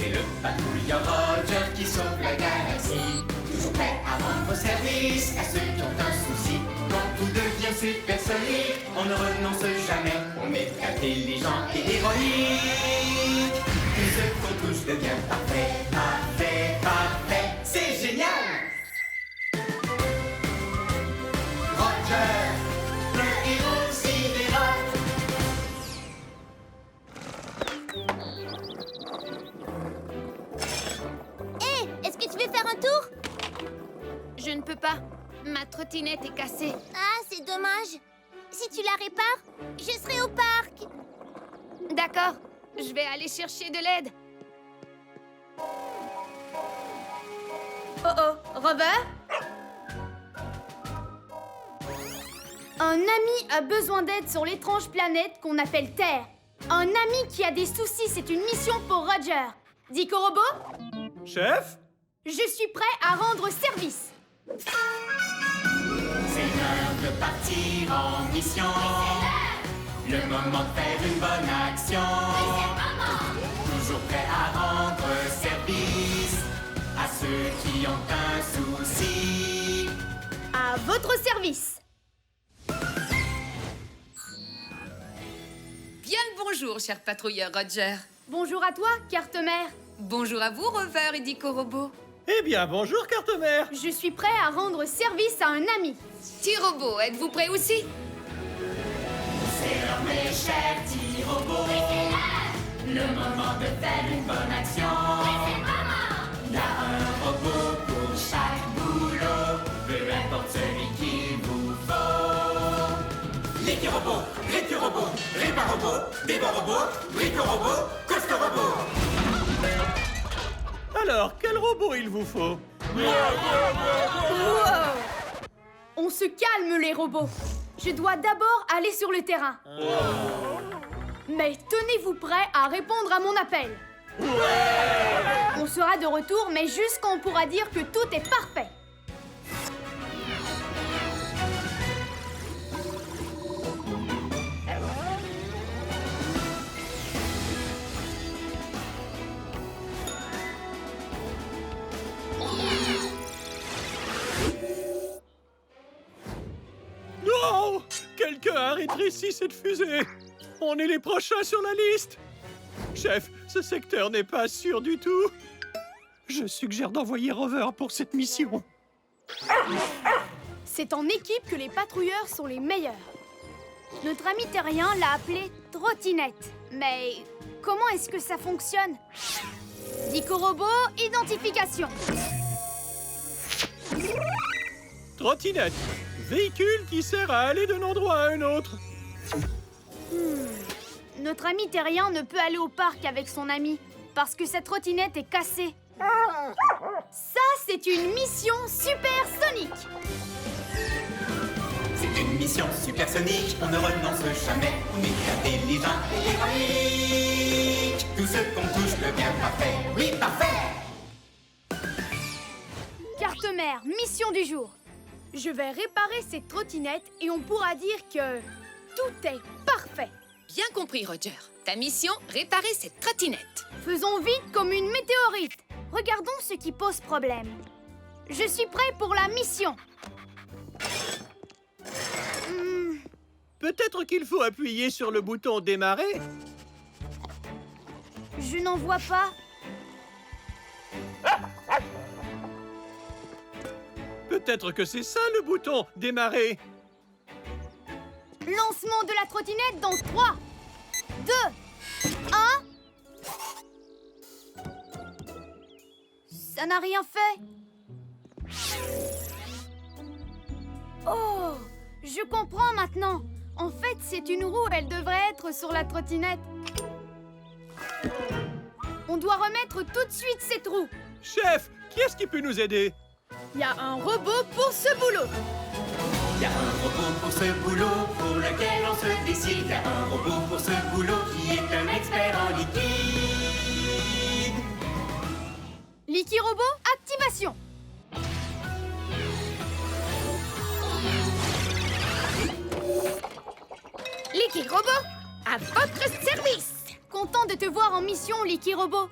C'est le patrouilleur Roger qui sauve la galaxie. Toujours prêt à rendre service à ceux qui ont un souci. Quand tout devient supersonique, on ne renonce jamais. On est intelligent et héroïque. Tout ce qu'on touche devient parfait, parfait, parfait. C'est génial! Roger, le héros sidéral. Hé, est-ce que tu veux faire un tour? Je ne peux pas. Ma trottinette est cassée. Ah, c'est dommage. Si tu la répares, je serai au parc. D'accord, je vais aller chercher de l'aide. Oh, Rover? Un ami a besoin d'aide sur l'étrange planète qu'on appelle Terre. Un ami qui a des soucis, c'est une mission pour Roger. Dico Robot, Chef? je suis prêt à rendre service. C'est l'heure de partir en mission. Le moment de faire une bonne action. Toujours prêt à rendre service à ceux qui ont un souci. À votre service. Bien le bonjour, cher patrouilleur Roger. Bonjour à toi, carte-mère. Bonjour à vous, Rover et Dico Robot. Eh bien, bonjour, carte-mère. Je suis prêt à rendre service à un ami. T-Robot, êtes-vous prêt aussi? C'est l'heure, mes chers petits robots. Le moment de faire une bonne action. Il y a un robot pour chaque boulot. Peu importe celui qu'il vous faut. L'équi-robot, récu-robot, répar-robot, débat-robot, brico-robot, coste-robot. Alors, quel robot il vous faut? Wow. On se calme, les robots. Je dois d'abord aller sur le terrain. Mais tenez-vous prêts à répondre à mon appel. On sera de retour, mais juste quand on pourra dire que tout est parfait. Non! Quelqu'un a rétréci cette fusée! On est les prochains sur la liste! Chef, ce secteur n'est pas sûr du tout. Je suggère d'envoyer Rover pour cette mission. C'est en équipe que les patrouilleurs sont les meilleurs. Notre ami terrien l'a appelé trottinette. Mais comment est-ce que ça fonctionne? Dico Robot, identification. Trottinette, véhicule qui sert à aller d'un endroit à un autre. Notre ami terrien ne peut aller au parc avec son ami parce que sa trottinette est cassée. Ça, c'est une mission supersonique. C'est une mission supersonique, on ne renonce jamais. On est intelligent et héroïque. Tout ce qu'on touche devient parfait. Oui, parfait! Carte-mère, mission du jour. Je vais réparer cette trottinette et on pourra dire que tout est parfait. Bien compris, Roger. Ta mission, réparer cette trottinette. Faisons vite comme une météorite. Regardons ce qui pose problème. Je suis prêt pour la mission. Peut-être qu'il faut appuyer sur le bouton démarrer. Je n'en vois pas. Peut-être que c'est ça le bouton démarrer. Lancement de la trottinette dans 3, 2, 1. Ça n'a rien fait. Oh, je comprends maintenant. En fait, c'est une roue, elle devrait être sur la trottinette. On doit remettre tout de suite cette roue. Chef, qui est-ce qui peut nous aider? Il y a un robot pour ce boulot. Il y a un robot pour ce boulot pour lequel on se décide. Il y a un robot pour ce boulot qui est un expert en liquide. Liqui Robot, activation. Liqui Robot, à votre service. Content de te voir en mission, Liqui Robot.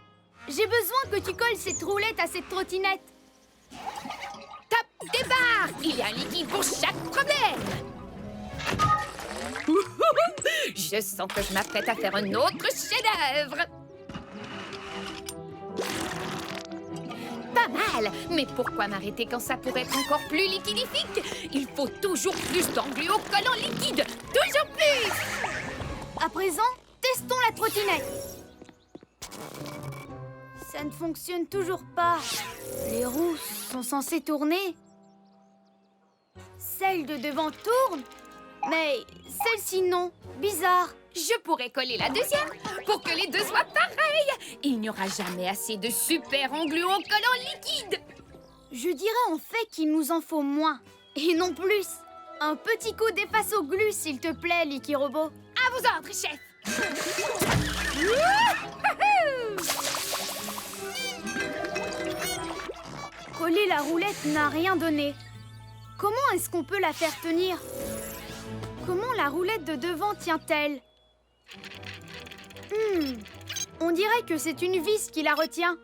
J'ai besoin que tu colles cette roulette à cette trottinette. Top départ! Il y a un liquide pour chaque problème! Je sens que je m'apprête à faire un autre chef-d'œuvre! Pas mal! Mais pourquoi m'arrêter quand ça pourrait être encore plus liquidifique? Il faut toujours plus d'engluocollant liquide! Toujours plus! À présent, testons la trottinette. Ça ne fonctionne toujours pas. Les roues sont censées tourner. Celle de devant tourne, mais celle-ci non. Bizarre. Je pourrais coller la deuxième pour que les deux soient pareilles. Il n'y aura jamais assez de super engluocollant liquide. Je dirais en fait qu'il nous en faut moins, et non plus. Un petit coup d'efface au glu, s'il te plaît, Licky Robot. À vos ordres, chef. Coller la roulette n'a rien donné. Comment est-ce qu'on peut la faire tenir? Comment la roulette de devant tient-elle? On dirait que c'est une vis qui la retient.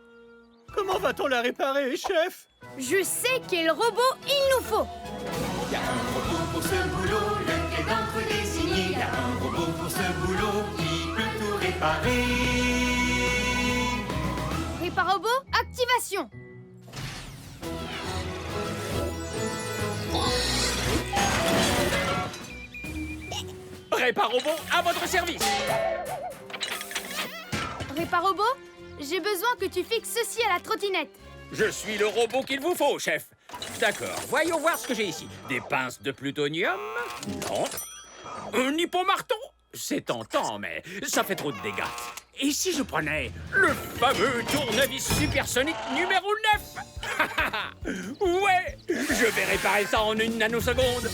Comment va-t-on la réparer, chef? Je sais quel robot il nous faut. Il y a un robot pour ce boulot, lequel d'entre eux désigné? Il y a un robot pour ce boulot qui peut tout réparer. Réparobot, activation. Réparobot, à votre service. Réparobot, j'ai besoin que tu fixes ceci à la trottinette. Je suis le robot qu'il vous faut, chef. D'accord, voyons voir ce que j'ai ici. Des pinces de plutonium? Non. Un hippomarteau? C'est tentant, mais ça fait trop de dégâts. Et si je prenais le fameux tournevis supersonique numéro 9? Ouais, je vais réparer ça en une nanoseconde.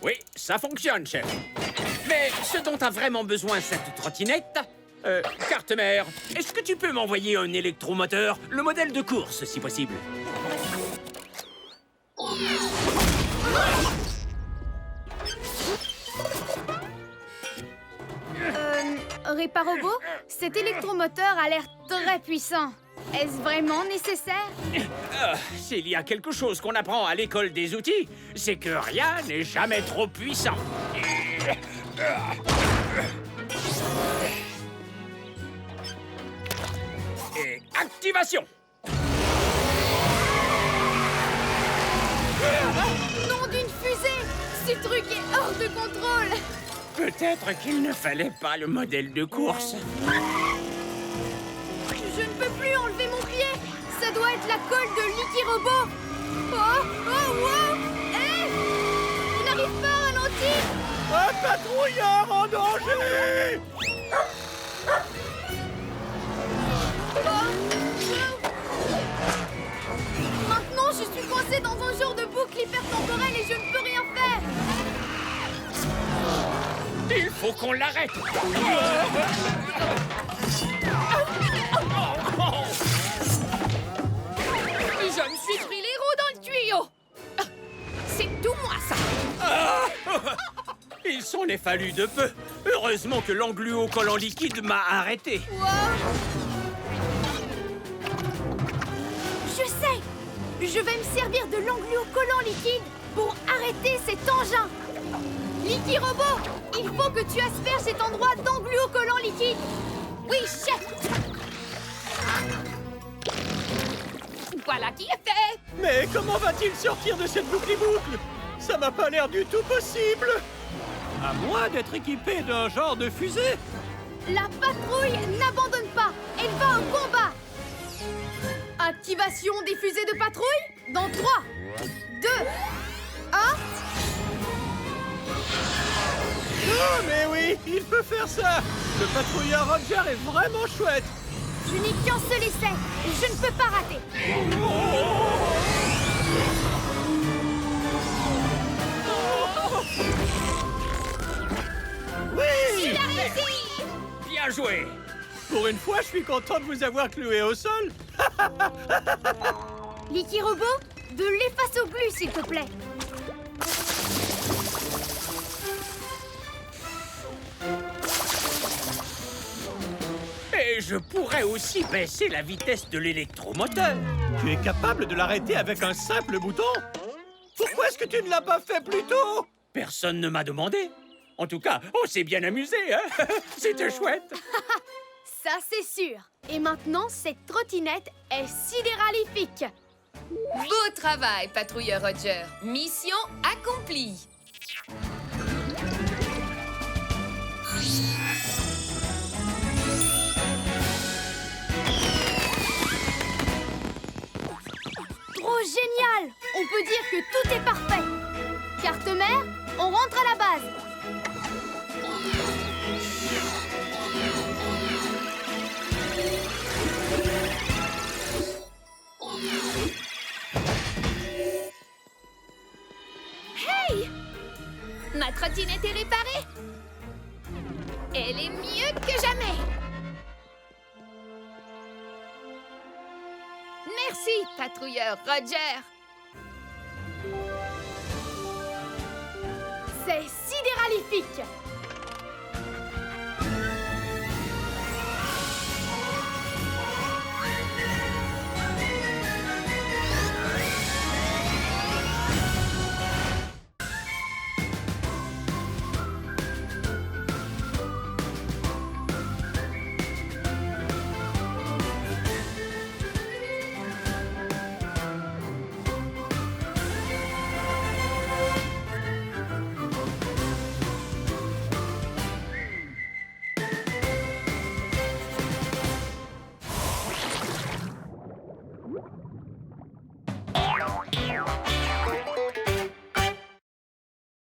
Oui, ça fonctionne, chef. Mais ce dont a vraiment besoin cette trottinette... carte mère, est-ce que tu peux m'envoyer un électromoteur, le modèle de course, si possible? Réparobot, cet électromoteur a l'air très puissant. Est-ce vraiment nécessaire? S'il y a quelque chose qu'on apprend à l'école des outils, c'est que rien n'est jamais trop puissant. Et activation! Nom d'une fusée! Ce truc est hors de contrôle! Peut-être qu'il ne fallait pas le modèle de course. Je ne peux plus enlever mon pied! Ça doit être la colle de Licky Robot! Oh! Oh! Wow! Hé! Je n'arrive pas à ralentir! Un patrouilleur en danger! Maintenant, je suis coincée dans un genre de boucle hypertemporelle et je ne peux rien faire! Il faut qu'on l'arrête! Je me suis pris les roues dans le tuyau. C'est tout moi, ça. Il s'en est fallu de peu. Heureusement que l'engluocollant liquide m'a arrêté. Wow. Je sais! Je vais me servir de l'engluocollant liquide pour arrêter cet engin! Licky Robot, il faut que tu asperges cet endroit d'engluocollant liquide! Oui, chef. Voilà qui est fait. Mais comment va-t-il sortir de cette boucle-boucle? Ça m'a pas l'air du tout possible! À moins d'être équipé d'un genre de fusée! La patrouille n'abandonne pas! Elle va au combat! Activation des fusées de patrouille dans 3, 2, 1... Oh, mais oui, il peut faire ça! Le patrouilleur Roger est vraiment chouette! Je n'ai qu'un seul essai! Je ne peux pas rater! Oui! Bien joué! Pour une fois, je suis content de vous avoir cloué au sol! Licky Robot, de l'efface au glu, s'il te plaît! Je pourrais aussi baisser la vitesse de l'électromoteur. Tu es capable de l'arrêter avec un simple bouton? Pourquoi est-ce que tu ne l'as pas fait plus tôt? Personne ne m'a demandé. En tout cas, on s'est bien amusé, hein? C'était chouette. Ça, c'est sûr. Et maintenant, cette trottinette est sidéralifique. Beau travail, patrouilleur Roger. Mission accomplie. Trop génial! On peut dire que tout est parfait. Carte mère, on rentre à la base. Hey! Ma trottinette est réparée. Elle est mieux que jamais. Merci, patrouilleur Roger. C'est sidéralifique.